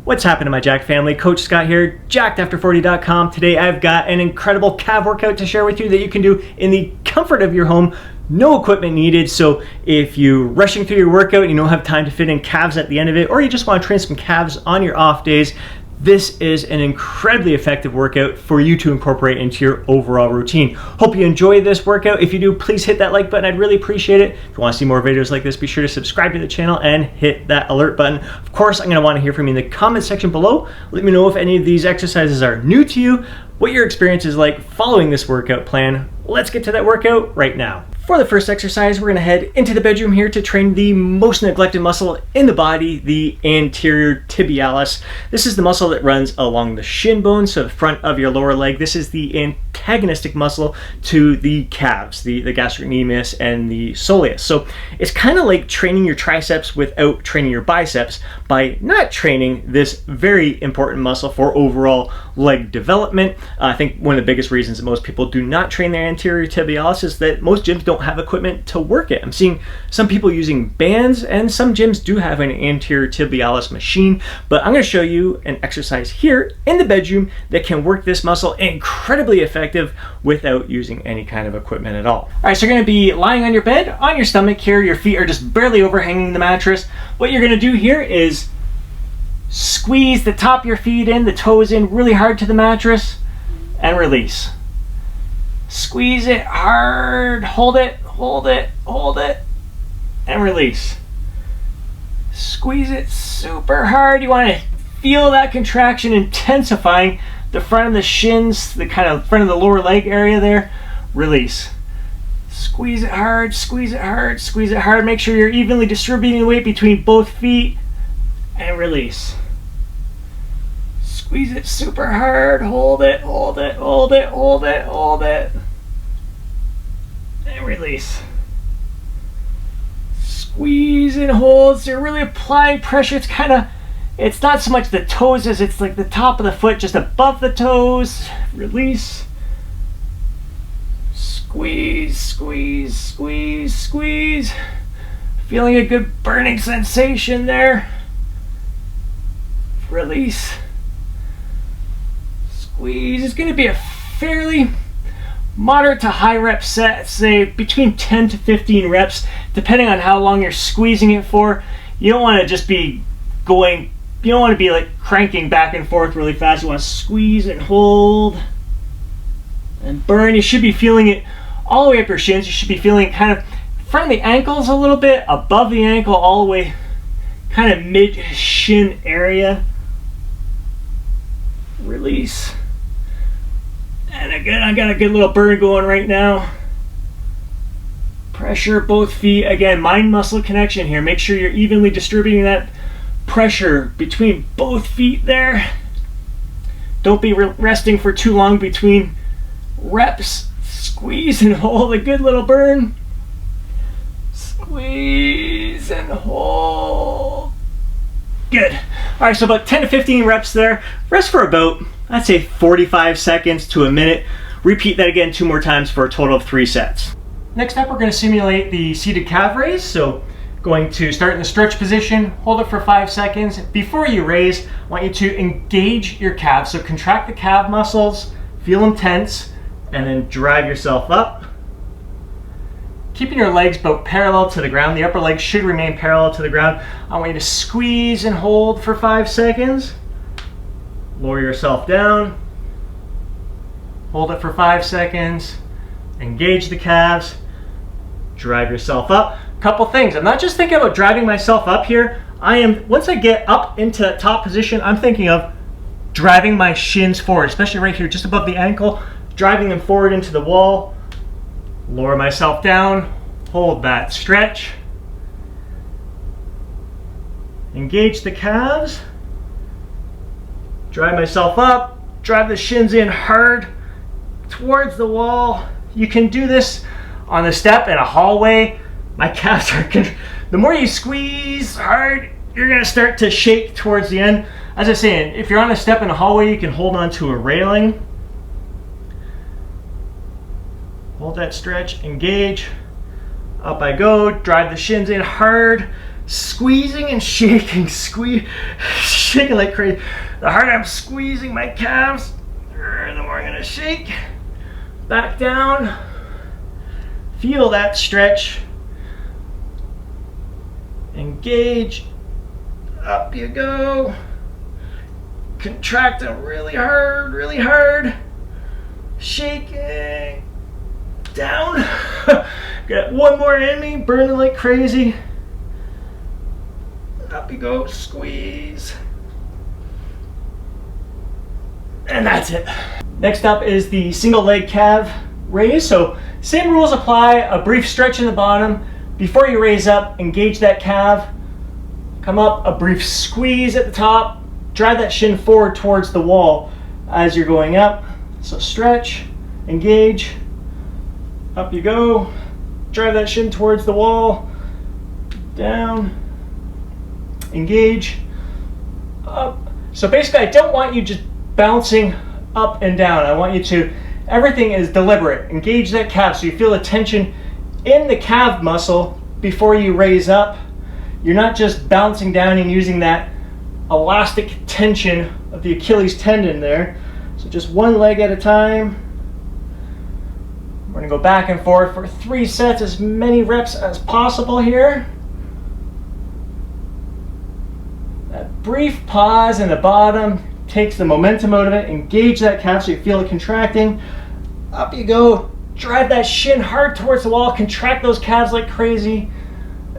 What's happening, my Jack family? Coach Scott here, jackedafter40.com. Today I've got an incredible calf workout to share with you that you can do in the comfort of your home. No equipment needed, so if you're rushing through your workout and you don't have time to fit in calves at the end of it, or you just want to train some calves on your off days, this is an incredibly effective workout for you to incorporate into your overall routine. Hope you enjoy this workout. If you do, please hit that like button. I'd really appreciate it. If you want to see more videos like this, be sure to subscribe to the channel and hit that alert button. Of course, I'm going to want to hear from you in the comment section below. Let me know if any of these exercises are new to you, what your experience is like following this workout plan. Let's get to that workout right now. For the first exercise, we're going to head into the bedroom here to train the most neglected muscle in the body, the anterior tibialis. This is the muscle that runs along the shin bone, so the front of your lower leg. This is the antagonistic muscle to the calves, the gastrocnemius and the soleus. So it's kind of like training your triceps without training your biceps by not training this very important muscle for overall leg development. I think one of the biggest reasons that most people do not train their anterior tibialis is that most gyms don't have equipment to work it. I'm seeing some people using bands, and some gyms do have an anterior tibialis machine, but I'm going to show you an exercise here in the bedroom that can work this muscle incredibly effective without using any kind of equipment at all. All right, so you're going to be lying on your bed, on your stomach here. Your feet are just barely overhanging the mattress. What you're going to do here is squeeze the top of your feet in, the toes in really hard to the mattress, and release. Squeeze it hard, hold it, hold it, hold it, and release. Squeeze it super hard. You want to feel that contraction intensifying the front of the shins, the kind of front of the lower leg area there. Release. Squeeze it hard, squeeze it hard, squeeze it hard. Make sure you're evenly distributing the weight between both feet, and release. Squeeze it super hard, hold it, hold it, hold it, hold it, hold it, and release. Squeeze and hold, so you're really applying pressure. It's not so much the toes as it's like the top of the foot just above the toes. Release. Squeeze, squeeze, squeeze, squeeze. Feeling a good burning sensation there. Release. Squeeze. It's going to be a fairly moderate to high rep set, say between 10 to 15 reps, depending on how long you're squeezing it for. You don't want to just be going, you don't want to be like cranking back and forth really fast. You want to squeeze and hold and burn. You should be feeling it all the way up your shins. You should be feeling kind of front of the ankles a little bit, above the ankle, all the way kind of mid shin area. Release. And again, I got a good little burn going right now. Pressure both feet. Again, mind muscle connection here. Make sure you're evenly distributing that pressure between both feet there. Don't be resting for too long between reps. Squeeze and hold. A good little burn. Squeeze and hold. Good. All right, so about 10 to 15 reps there. Rest for about, I'd say 45 seconds to a minute. Repeat that again 2 more times for a total of 3 sets. Next up, we're going to simulate the seated calf raise. So going to start in the stretch position, hold it for 5 seconds. Before you raise, I want you to engage your calves. So contract the calf muscles, feel them tense, and then drive yourself up. Keeping your legs about parallel to the ground. The upper leg should remain parallel to the ground. I want you to squeeze and hold for 5 seconds. Lower yourself down. Hold it for 5 seconds. Engage the calves. Drive yourself up. Couple things. I'm not just thinking about driving myself up here. Once I get up into that top position, I'm thinking of driving my shins forward, especially right here, just above the ankle, driving them forward into the wall. Lower myself down, hold that stretch. Engage the calves. Drive myself up, drive the shins in hard towards the wall. You can do this on a step in a hallway. My calves are, the more you squeeze hard, you're gonna start to shake towards the end. As I was saying, if you're on a step in a hallway, you can hold on to a railing. Hold that stretch, engage. Up I go, drive the shins in hard squeezing and shaking, shaking like crazy. The harder I'm squeezing my calves, the more I'm gonna shake. Back down. Feel that stretch. Engage. Up you go. Contract them really hard, really hard. Shaking. Down. Got one more in me, burning like crazy. Up you go, squeeze. And that's it. Next up is the single leg calf raise. So same rules apply, a brief stretch in the bottom. Before you raise up, engage that calf. Come up, a brief squeeze at the top. Drive that shin forward towards the wall as you're going up. So stretch, engage, up you go. Drive that shin towards the wall, down, engage, up. So basically I don't want you just bouncing up and down. I want you to, everything is deliberate. Engage that calf so you feel the tension in the calf muscle before you raise up. You're not just bouncing down and using that elastic tension of the Achilles tendon there. So just one leg at a time. We're going to go back and forth for 3 sets, as many reps as possible here. That brief pause in the bottom takes the momentum out of it. Engage that calf so you feel it contracting. Up you go. Drive that shin hard towards the wall. Contract those calves like crazy.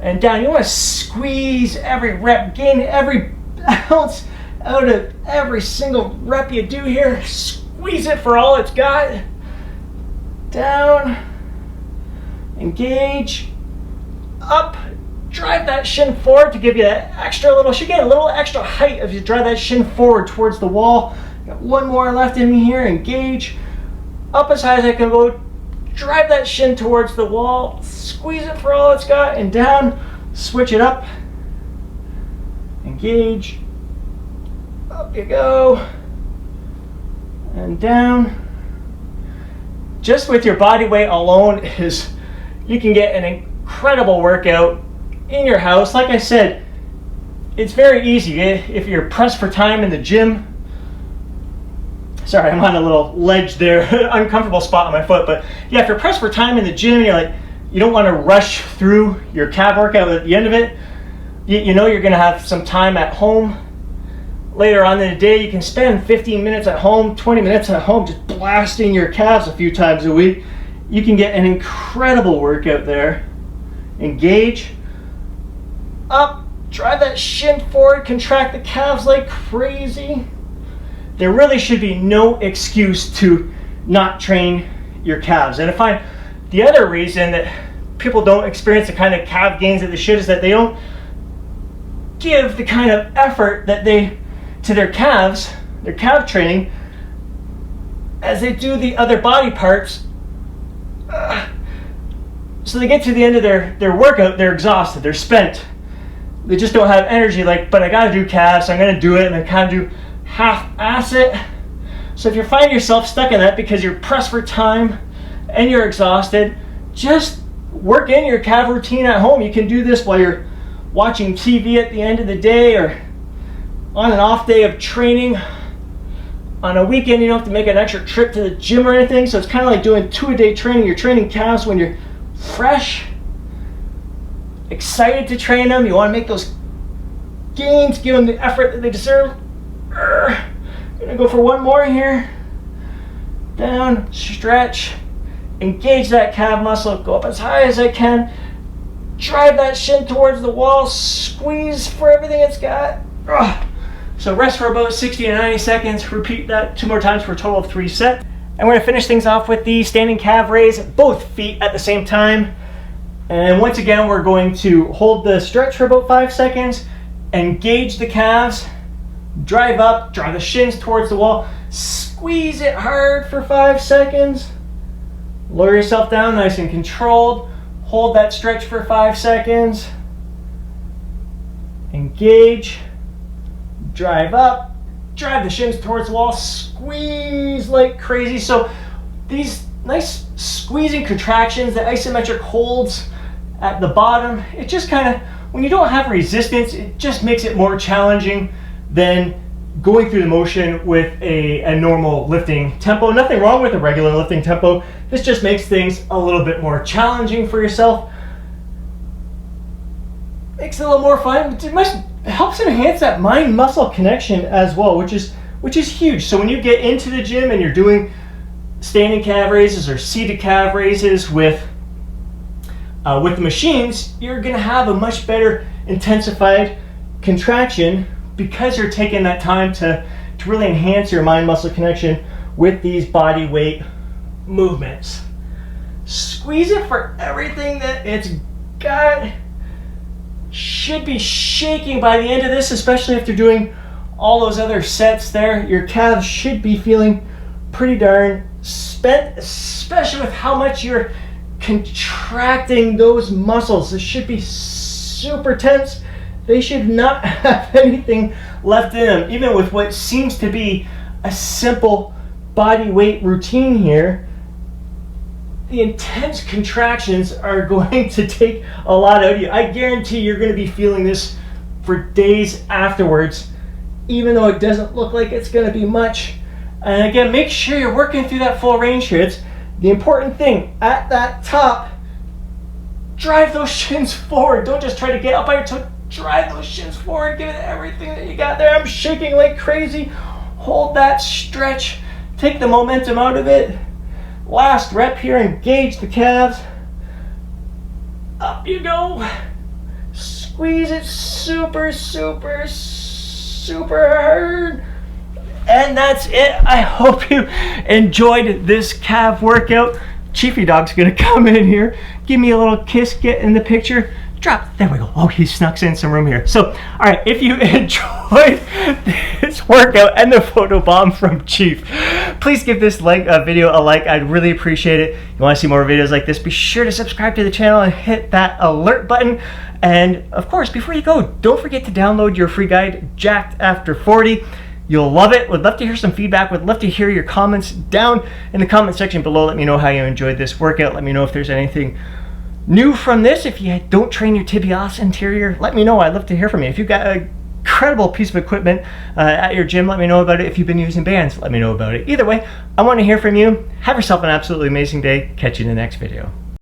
And down. You want to squeeze every rep. Gain every ounce out of every single rep you do here. Squeeze it for all it's got. Down. Engage. Up. Drive that shin forward to give you that extra little, should get a little extra height if you drive that shin forward towards the wall. Got one more left in me here. Engage. Up as high as I can go. Drive that shin towards the wall. Squeeze it for all it's got. And down. Switch it up. Engage. Up you go. And down. Just with your body weight alone is, you can get an incredible workout in your house. Like I said, it's very easy. If you're pressed for time in the gym, sorry, I'm on a little ledge there, uncomfortable spot on my foot, but yeah, if you're pressed for time in the gym, you're like, you don't want to rush through your calf workout at the end of it. You know you're going to have some time at home. Later on in the day, you can spend 15 minutes at home, 20 minutes at home, just blasting your calves a few times a week. You can get an incredible workout there. Engage. Up. Drive that shin forward. Contract the calves like crazy. There really should be no excuse to not train your calves. And I find the other reason that people don't experience the kind of calf gains that they should is that they don't give the kind of effort that they to their calves, their calf training, as they do the other body parts. So they get to the end of their workout, they're exhausted, they're spent. They just don't have energy, like, but I gotta do calves, so I'm gonna do it, and I kind of do half-ass it. So if you find yourself stuck in that because you're pressed for time and you're exhausted, just work in your calf routine at home. You can do this while you're watching TV at the end of the day, or on an off day of training. On a weekend, you don't have to make an extra trip to the gym or anything, so it's kind of like doing 2-a-day training. You're training calves when you're fresh, excited to train them. You want to make those gains, give them the effort that they deserve. Gonna go for one more here. Down, stretch, engage that calf muscle, go up as high as I can. Drive that shin towards the wall, squeeze for everything it's got. So rest for about 60 to 90 seconds. Repeat that 2 more times for a total of 3 sets. And we're going to finish things off with the standing calf raise, both feet at the same time. And once again, we're going to hold the stretch for about 5 seconds, engage the calves, drive up, drive the shins towards the wall, squeeze it hard for 5 seconds, lower yourself down nice and controlled, hold that stretch for 5 seconds, engage, drive up, drive the shins towards the wall, squeeze like crazy. So these nice squeezing contractions, the isometric holds at the bottom, it just kind of when you don't have resistance, it just makes it more challenging than going through the motion with a normal lifting tempo. Nothing wrong with a regular lifting tempo. This just makes things a little bit more challenging for yourself. Makes it a little more fun. It helps enhance that mind-muscle connection as well, which is huge. So when you get into the gym and you're doing standing calf raises or seated calf raises with the machines, you're going to have a much better intensified contraction because you're taking that time to really enhance your mind-muscle connection with these body weight movements. Squeeze it for everything that it's got. Should be shaking by the end of this, especially after doing all those other sets there. Your calves should be feeling pretty darn spent, especially with how much you're contracting those muscles. This should be super tense. They should not have anything left in them, even with what seems to be a simple body weight routine here. The intense contractions are going to take a lot out of you. I guarantee you're going to be feeling this for days afterwards, even though it doesn't look like it's going to be much. And again, make sure you're working through that full range here. It's the important thing. At that top, drive those shins forward. Don't just try to get up by your toe. Drive those shins forward. Give it everything that you got there. I'm shaking like crazy. Hold that stretch. Take the momentum out of it. Last rep here, engage the calves. Up you go. Squeeze it super, super, super hard. And that's it. I hope you enjoyed this calf workout. Chiefy Dog's gonna come in here, give me a little kiss, get in the picture. Drop, there we go. Oh, he snuck in some room here. So, all right, if you enjoyed this workout and the photo bomb from Chief, please give this video a like. I'd really appreciate it. If you want to see more videos like this, be sure to subscribe to the channel and hit that alert button. And of course, before you go, don't forget to download your free guide, Jacked After 40. You'll love it. Would love to hear some feedback. Would love to hear your comments down in the comment section below. Let me know how you enjoyed this workout. Let me know if there's anything new from this. If you don't train your tibialis anterior, let me know. I'd love to hear from you. If you've got a incredible piece of equipment at your gym, let me know about it. If you've been using bands, let me know about it. Either way, I want to hear from you. Have yourself an absolutely amazing day. Catch you in the next video.